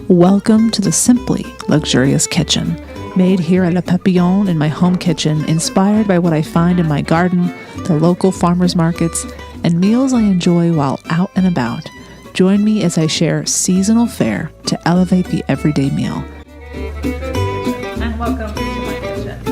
Welcome to the Simply Luxurious Kitchen, made here at Le Papillon in my home kitchen, inspired by what I find in my garden, the local farmers markets, and meals I enjoy while out and about. Join me as I share seasonal fare to elevate the everyday meal. And welcome to my kitchen.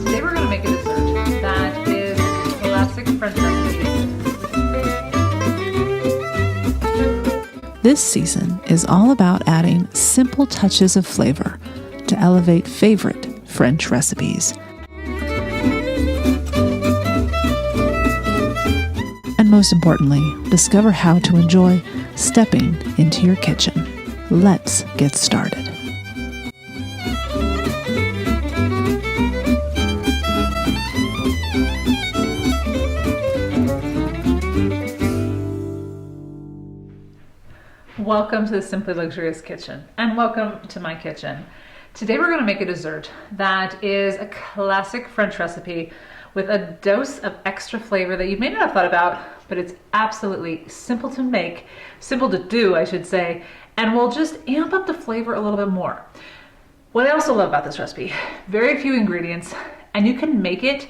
Today we're going to make a dessert that is classic French recipe. This season is all about adding simple touches of flavor to elevate favorite French recipes. And most importantly, discover how to enjoy stepping into your kitchen. Let's get started. Welcome to the Simply Luxurious Kitchen, and welcome to my kitchen. Today we're going to make a dessert that is a classic French recipe with a dose of extra flavor that you may not have thought about, but it's absolutely simple to make, simple to do, I should say, and will just amp up the flavor a little bit more. What I also love about this recipe, very few ingredients, and you can make it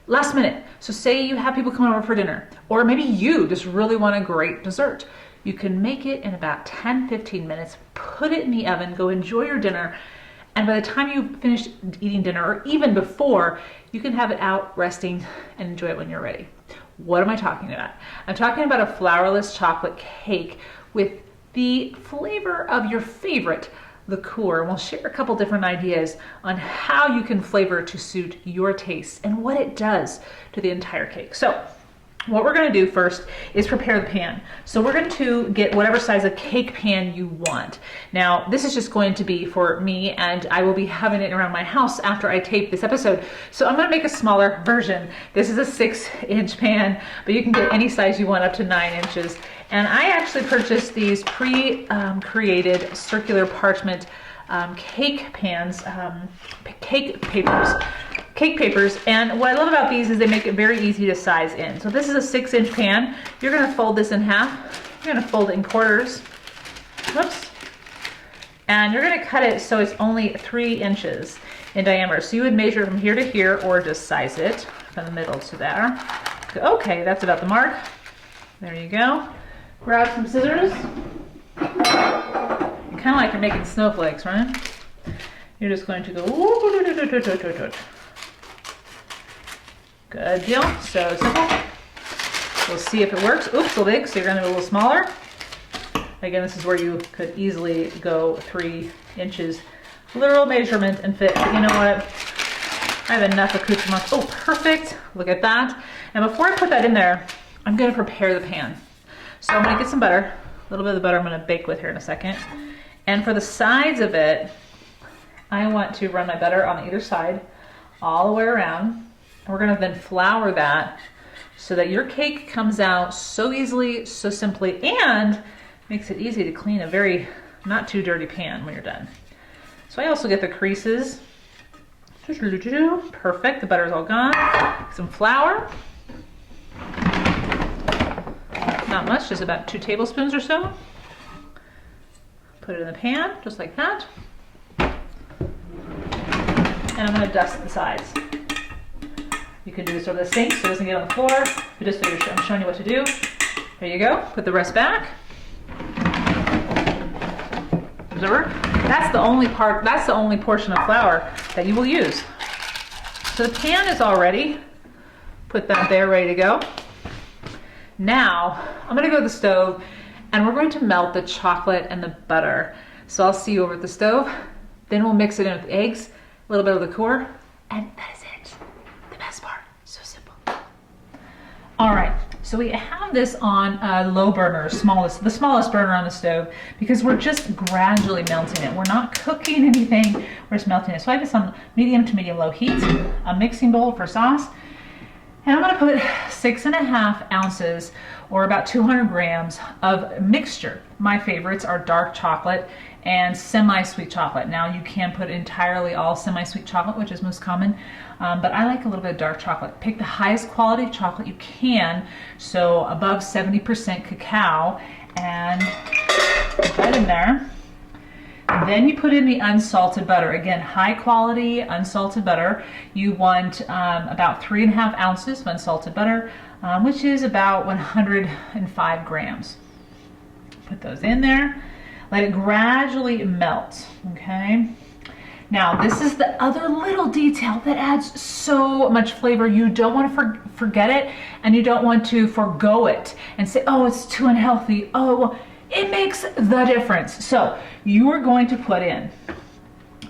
last minute. So say you have people come over for dinner, or maybe you just really want a great dessert. You can make it in about 10-15 minutes, put it in the oven, go enjoy your dinner, and by the time you finish eating dinner, or even before, you can have it out resting and enjoy it when you're ready. What am I talking about? I'm talking about a flourless chocolate cake with the flavor of your favorite liqueur. We'll share a couple different ideas on how you can flavor to suit your taste and what it does to the entire cake. So what we're going to do first is prepare the pan. So we're going to get whatever size of cake pan you want. Now, this is just going to be for me, and I will be having it around my house after I tape this episode. So I'm going to make a smaller version. This is a 6-inch pan, but you can get any size you want up to 9 inches. And I actually purchased these pre-created circular parchment cake pans, cake papers, and what I love about these is they make it very easy to size in. So this is a 6-inch pan. You're going to fold this in half. You're going to fold it in quarters. Whoops. And you're going to cut it so it's only 3 inches in diameter. So you would measure from here to here, or just size it from the middle to there. Okay, that's about the mark. There you go. Grab some scissors. Kind of like you're making snowflakes, right? You're just going to go. Good deal. So simple. We'll see if it works. Oops, a little big, so you're going to go a little smaller. Again, this is where you could easily go 3 inches literal measurement and fit. But you know what? I have enough accoutrements. Oh, perfect. Look at that. And before I put that in there, I'm going to prepare the pan. So I'm going to get some butter. A little bit of the butter I'm going to bake with here in a second. And for the sides of it, I want to run my butter on either side all the way around. And we're going to then flour that so that your cake comes out so easily, so simply, and makes it easy to clean a very not too dirty pan when you're done. So I also get the creases. Perfect, the butter's all gone. Some flour. Not much, just about 2 tablespoons or so. Put it in the pan, just like that. And I'm going to dust the sides. You can do this over the sink so it doesn't get on the floor. But just I'm showing you what to do. There you go. Put the rest back. Observe. That's the only part. That's the only portion of flour that you will use. So the pan is all ready. Put that there, ready to go. Now I'm going to go to the stove, and we're going to melt the chocolate and the butter. So I'll see you over at the stove. Then we'll mix it in with eggs, a little bit of liqueur, and that is it. The best part. So simple. All right. So we have this on a low burner, the smallest burner on the stove, because we're just gradually melting it. We're not cooking anything. We're just melting it. So I have this on medium to medium low heat, a mixing bowl for sauce. And I'm going to put 6.5 ounces, or about 200 grams of mixture. My favorites are dark chocolate and semi-sweet chocolate. Now you can put entirely all semi-sweet chocolate, which is most common, but I like a little bit of dark chocolate. Pick the highest quality chocolate you can, so above 70% cacao, and put that in there. Then you put in the unsalted butter. Again, high quality unsalted butter. You want about 3.5 ounces of unsalted butter, which is about 105 grams. Put those in there. Let it gradually melt, okay? Now, this is the other little detail that adds so much flavor. You don't want to forget it, and you don't want to forgo it and say, oh, it's too unhealthy. Oh, well, it makes the difference. So you are going to put in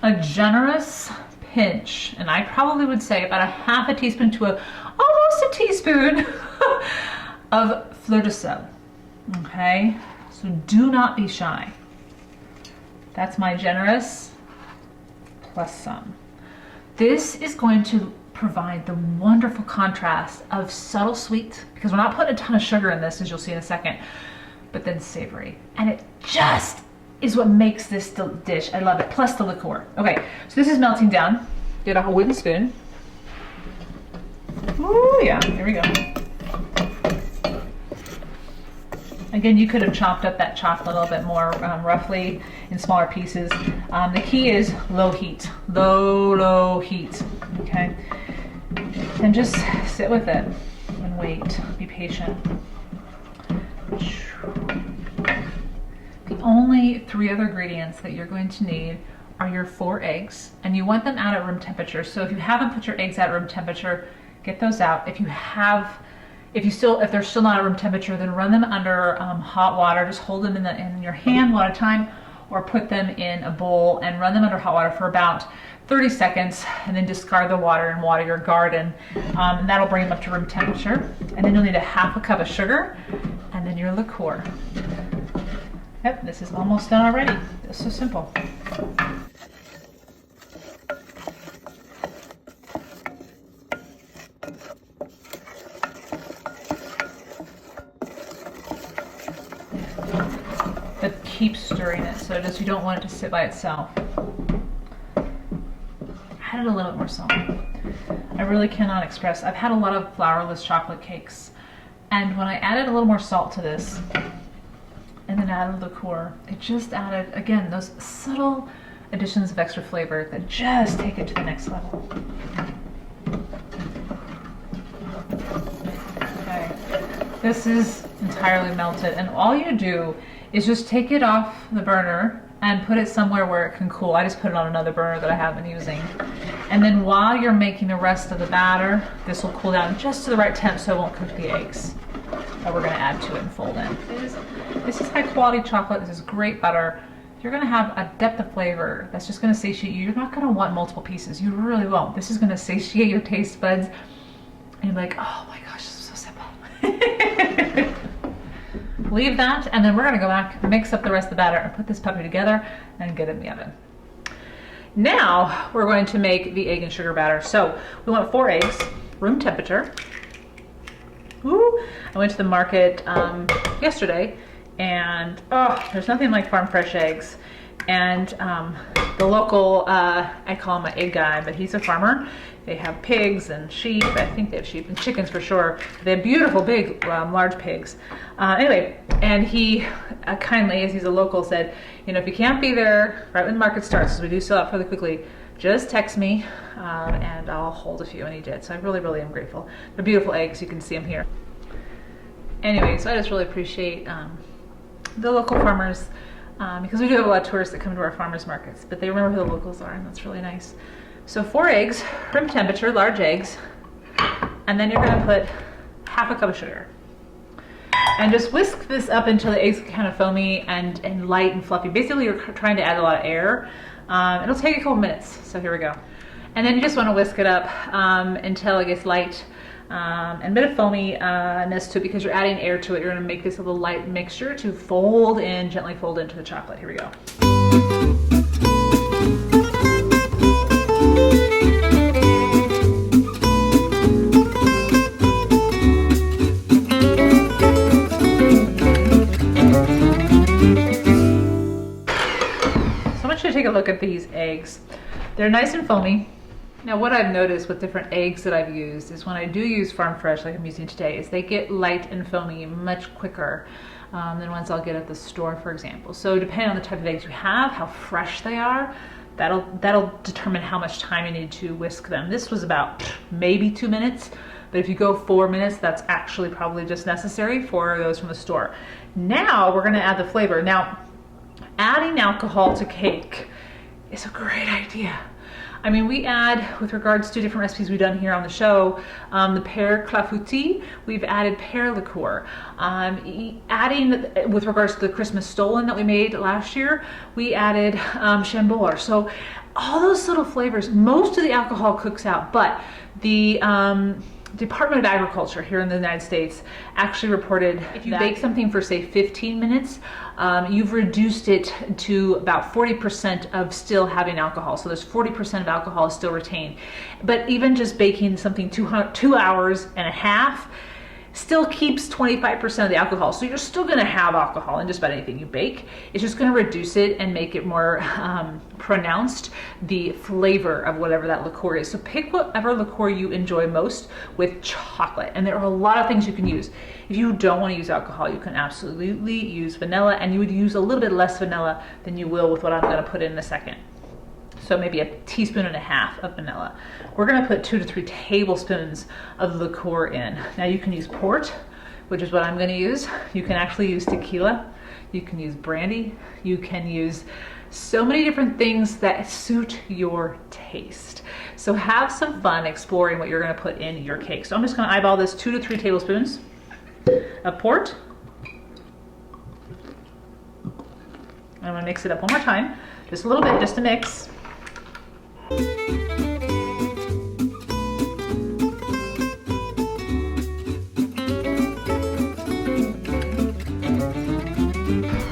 a generous pinch, and I probably would say about 1/2 teaspoon to almost a teaspoon of fleur de sel, okay? So do not be shy. That's my generous plus some. This is going to provide the wonderful contrast of subtle sweet, because we're not putting a ton of sugar in this, as you'll see in a second, but then savory. And it just is what makes this dish. I love it, plus the liqueur. Okay, so this is melting down. Get a wooden spoon. Ooh, yeah, here we go. Again, you could have chopped up that chocolate a little bit more roughly in smaller pieces. The key is low heat, low heat, okay? And just sit with it and wait, be patient. The only 3 other ingredients that you're going to need are your 4 eggs, and you want them out at room temperature. So if you haven't put your eggs at room temperature, get those out. If they're still not at room temperature, then run them under hot water. Just hold them in your hand one at a time, or put them in a bowl and run them under hot water for about 30 seconds, and then discard the water and water your garden. And that'll bring them up to room temperature. And then you'll need 1/2 cup of sugar, and then your liqueur. Yep, this is almost done already. It's so simple. But keep stirring it, so you don't want it to sit by itself. Add a little bit more salt. I really cannot express. I've had a lot of flourless chocolate cakes, and when I added a little more salt to this, and then added liqueur, it just added, again, those subtle additions of extra flavor that just take it to the next level. Okay, this is entirely melted, and all you do is just take it off the burner and put it somewhere where it can cool. I just put it on another burner that I have been using. And then while you're making the rest of the batter, this will cool down just to the right temp so it won't cook the eggs that we're gonna add to it and fold in. This is high quality chocolate, this is great butter. You're gonna have a depth of flavor that's just gonna satiate you. You're not gonna want multiple pieces, you really won't. This is gonna satiate your taste buds, and you're like, oh my gosh, this is so simple. Leave that, and then we're gonna go back, mix up the rest of the batter, and put this puppy together and get it in the oven. Now we're going to make the egg and sugar batter. So we want 4 eggs, room temperature. Ooh, I went to the market yesterday, and there's nothing like farm fresh eggs. And the local, I call him my egg guy, but he's a farmer. They have pigs and sheep. I think they have sheep and chickens for sure. They have beautiful, big, large pigs. Anyway, and he kindly, as he's a local, said, you know, if you can't be there right when the market starts, because we do sell out fairly quickly, just text me and I'll hold a few, and he did. So I really, really am grateful. They're beautiful eggs. You can see them here. Anyway, so I just really appreciate the local farmers, because we do have a lot of tourists that come to our farmers markets, but they remember who the locals are, and that's really nice. So 4 eggs, room temperature, large eggs, and then you're gonna put 1/2 cup of sugar. And just whisk this up until the eggs get kind of foamy and light and fluffy. Basically, you're trying to add a lot of air. It'll take a couple minutes, so here we go. And then you just wanna whisk it up until it gets light and a bit of foaminess to it, because you're adding air to it. You're gonna make this a little light mixture to fold in, gently fold into the chocolate. Here we go. Take a look at these eggs. They're nice and foamy. Now what I've noticed with different eggs that I've used is when I do use farm fresh like I'm using today, is they get light and foamy much quicker. than ones I'll get at the store, for example. So depending on the type of eggs you have, how fresh they are, that'll determine how much time you need to whisk them. This was about maybe 2 minutes, but if you go 4 minutes, that's actually probably just necessary for those from the store. Now we're gonna add the flavor. Now, adding alcohol to cake is a great idea. I mean, we add, with regards to different recipes we've done here on the show, the pear clafoutis, we've added pear liqueur. Adding, with regards to the Christmas Stolen that we made last year, we added chambord. So all those little flavors, most of the alcohol cooks out, but the Department of Agriculture here in the United States actually reported if you bake something for, say, 15 minutes, you've reduced it to about 40% of still having alcohol. So there's 40% of alcohol is still retained. But even just baking something 2 hours and a half still keeps 25% of the alcohol. So you're still gonna have alcohol in just about anything you bake. It's just gonna reduce it and make it more pronounced, the flavor of whatever that liqueur is. So pick whatever liqueur you enjoy most with chocolate. And there are a lot of things you can use. If you don't wanna use alcohol, you can absolutely use vanilla, and you would use a little bit less vanilla than you will with what I'm gonna put in a second. So maybe 1.5 teaspoons of vanilla. We're gonna put 2 to 3 tablespoons of liqueur in. Now you can use port, which is what I'm gonna use. You can actually use tequila. You can use brandy. You can use so many different things that suit your taste. So have some fun exploring what you're gonna put in your cake. So I'm just gonna eyeball this 2 to 3 tablespoons of port. I'm gonna mix it up one more time. Just a little bit, just to mix.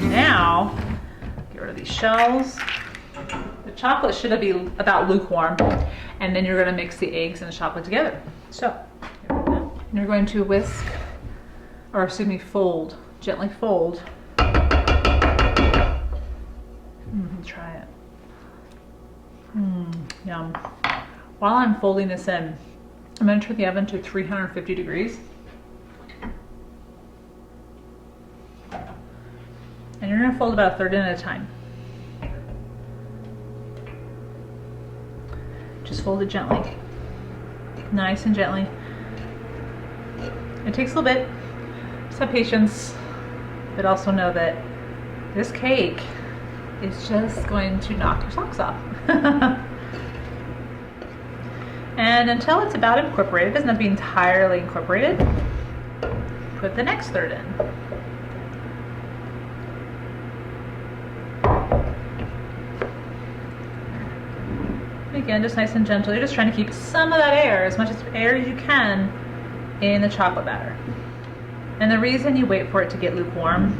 Now, get rid of these shells. The chocolate should be about lukewarm, and then you're going to mix the eggs and the chocolate together. So, here we go. And you're going to whisk, or excuse me, fold, gently fold. Try it. Yum. While I'm folding this in, I'm going to turn the oven to 350 degrees. And you're going to fold about 1/3 in at a time. Just fold it gently. Nice and gently. It takes a little bit. Just have patience, but also know that this cake is just going to knock your socks off. And until it's about incorporated, it doesn't have to be entirely incorporated, put the next 1/3 in. Again, just nice and gentle. You're just trying to keep some of that air, as much air as you can, in the chocolate batter. And the reason you wait for it to get lukewarm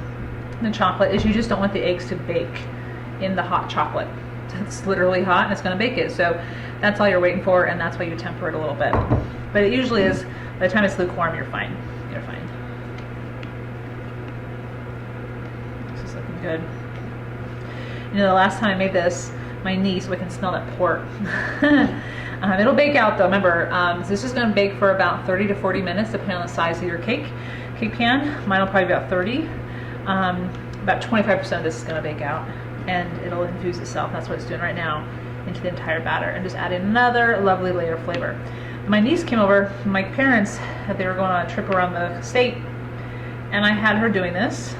in the chocolate is you just don't want the eggs to bake in the hot chocolate. It's literally hot and it's going to bake it. So that's all you're waiting for, and that's why you temper it a little bit. But it usually is, by the time it's lukewarm, you're fine. You're fine. This is looking good. You know, the last time I made this, my niece, we can smell that port. It'll bake out though. Remember, this is going to bake for about 30 to 40 minutes, depending on the size of your cake pan. Mine will probably be about 30. About 25% of this is going to bake out, and it'll infuse itself. That's what it's doing right now into the entire batter, and just adding another lovely layer of flavor. My niece came over. My parents, they were going on a trip around the state, and I had her doing this,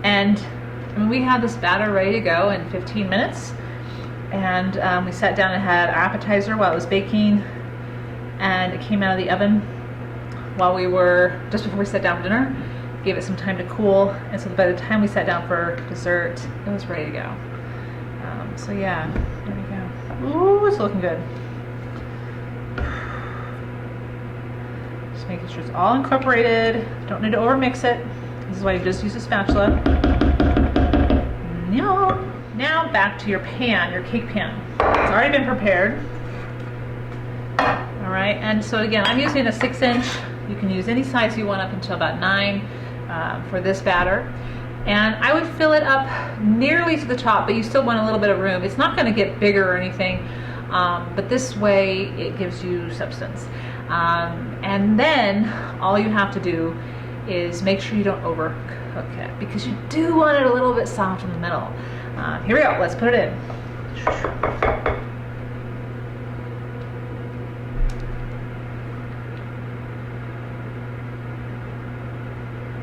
and I mean, we had this batter ready to go in 15 minutes, and we sat down and had our appetizer while it was baking, and it came out of the oven while we were, just before we sat down for dinner. Gave it some time to cool, and so by the time we sat down for dessert, it was ready to go. So yeah, there we go. Ooh, it's looking good. Just making sure it's all incorporated. Don't need to overmix it. This is why you just use a spatula. Now back to your pan, your cake pan. It's already been prepared. All right, and so again, I'm using a 6-inch. You can use any size you want up until about 9 for this batter. And I would fill it up nearly to the top, but you still want a little bit of room. It's not going to get bigger or anything, but this way it gives you substance. And then all you have to do is make sure you don't overcook it, because you do want it a little bit soft in the middle. Here we go, let's put it in.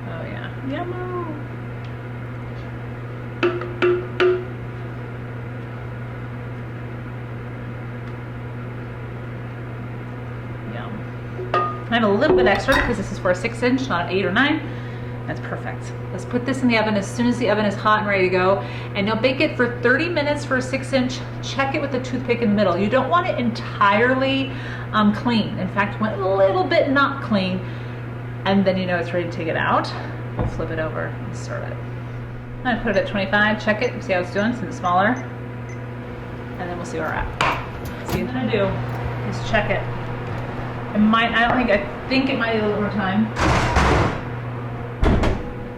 Oh yeah, yummo. I have a little bit extra because this is for a 6-inch, not an 8 or 9. That's perfect. Let's put this in the oven as soon as the oven is hot and ready to go. And you'll bake it for 30 minutes for a 6-inch. Check it with the toothpick in the middle. You don't want it entirely clean. In fact, you want a little bit not clean. And then you know it's ready to take it out. We'll flip it over and serve it. I'm gonna put it at 25, check it, see how it's doing, since it's smaller. And then we'll see where we're at. See what I'm gonna do is check it. I think it might need a little more time.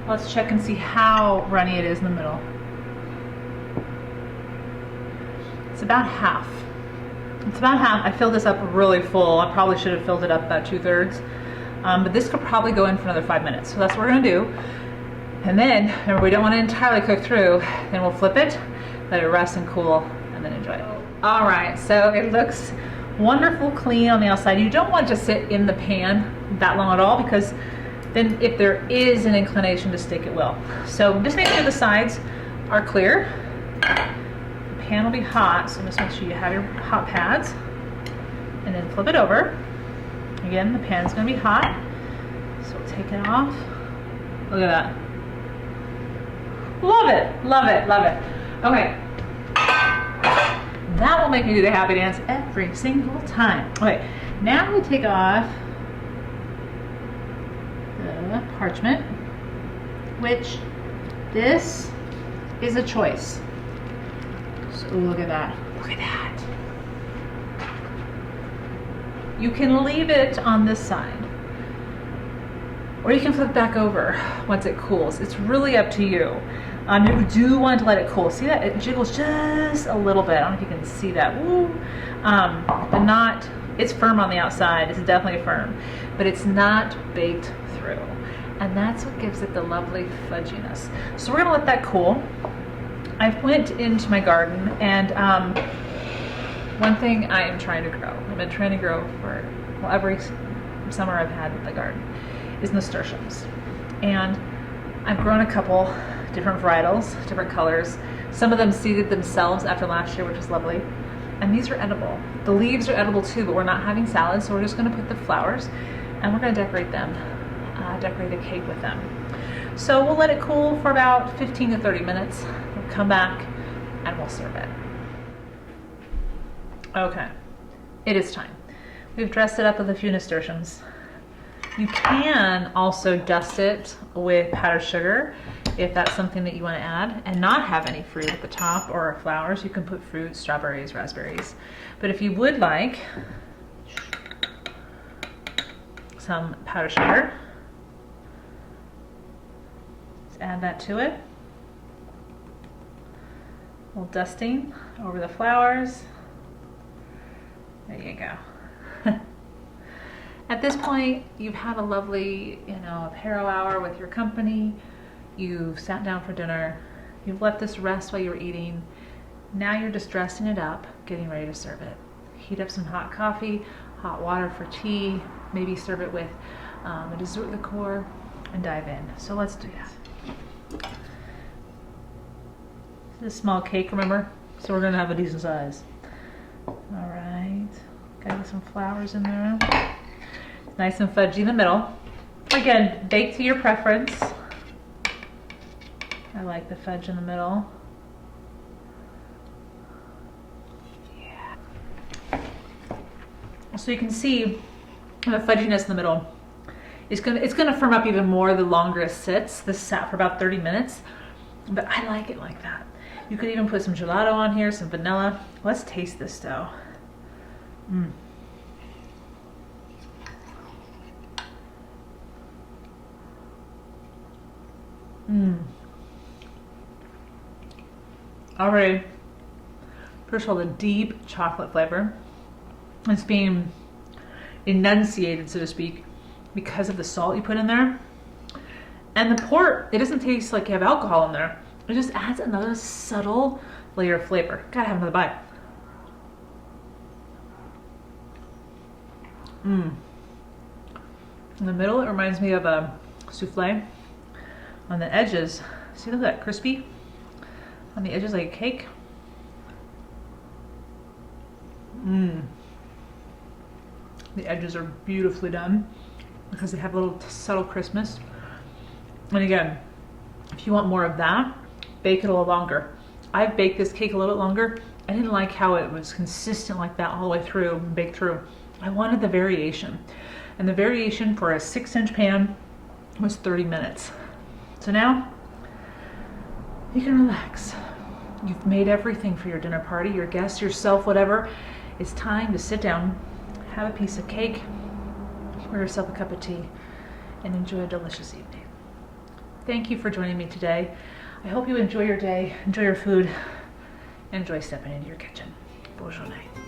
Let's check and see how runny it is in the middle. It's about half. It's about half. I filled this up really full. I probably should have filled it up about 2/3. But this could probably go in for another 5 minutes. So that's what we're gonna do. And then, remember, we don't want to entirely cook through. Then we'll flip it, let it rest and cool, and then enjoy it. All right, so it looks wonderful, clean on the outside. You don't want to sit in the pan that long at all, because then if there is an inclination to stick, it will. So just make sure the sides are clear. The pan will be hot, so just make sure you have your hot pads, and then flip it over. Again, the pan's gonna be hot, so we'll take it off. Look at that. Love it, love it, love it. Okay. That will make me do the happy dance every single time. Okay, now we take off the parchment, which this is a choice. So look at that, look at that. You can leave it on this side, or you can flip back over once it cools. It's really up to you. You do want to let it cool. See that? It jiggles just a little bit. I don't know if you can see that. Woo. But not, it's firm on the outside. It's definitely firm, but it's not baked through. And that's what gives it the lovely fudginess. So we're gonna let that cool. I went into my garden, and one thing I am trying to grow, I've been trying to grow for, well, every summer I've had the garden, is nasturtiums. And I've grown a couple different varietals, different colors. Some of them seeded themselves after last year, which was lovely. And these are edible. The leaves are edible too, but we're not having salad, so we're just gonna put the flowers and we're gonna decorate them, decorate a cake with them. So we'll let it cool for about 15 to 30 minutes. We'll come back and we'll serve it. Okay, it is time. We've dressed it up with a few nasturtiums. You can also dust it with powdered sugar if that's something that you want to add, and not have any fruit at the top or flowers. You can put fruit, strawberries, raspberries. But if you would like some powdered sugar, just add that to it. A little dusting over the flowers. There you go. At this point, you've had a lovely, apero hour with your company. You've sat down for dinner. You've let this rest while you were eating. Now you're just dressing it up, getting ready to serve it. Heat up some hot coffee, hot water for tea. Maybe serve it with a dessert liqueur, and dive in. So let's do that. This is a small cake, remember? So we're gonna have a decent size. All right, got some flowers in there. Nice and fudgy in the middle. Again, bake to your preference. I like the fudge in the middle. Yeah. So you can see the fudginess in the middle. It's gonna firm up even more the longer it sits. This sat for about 30 minutes, but I like it like that. You could even put some gelato on here, some vanilla. Let's taste this dough. Already, first of all, the deep chocolate flavor. It's being enunciated, so to speak, because of the salt you put in there. And the port, it doesn't taste like you have alcohol in there. It just adds another subtle layer of flavor. Gotta have another bite. In the middle, it reminds me of a souffle. On the edges, see that crispy? On the edges like a cake. The edges are beautifully done because they have a little subtle crispness. And again, if you want more of that, bake it a little longer. I've baked this cake a little bit longer. I didn't like how it was consistent like that all the way through, baked through. I wanted the variation. And the variation for a 6-inch pan was 30 minutes. So now you can relax. You've made everything for your dinner party, your guests, yourself, whatever. It's time to sit down, have a piece of cake, pour yourself a cup of tea, and enjoy a delicious evening. Thank you for joining me today. I hope you enjoy your day, enjoy your food, enjoy stepping into your kitchen. Bonne journée.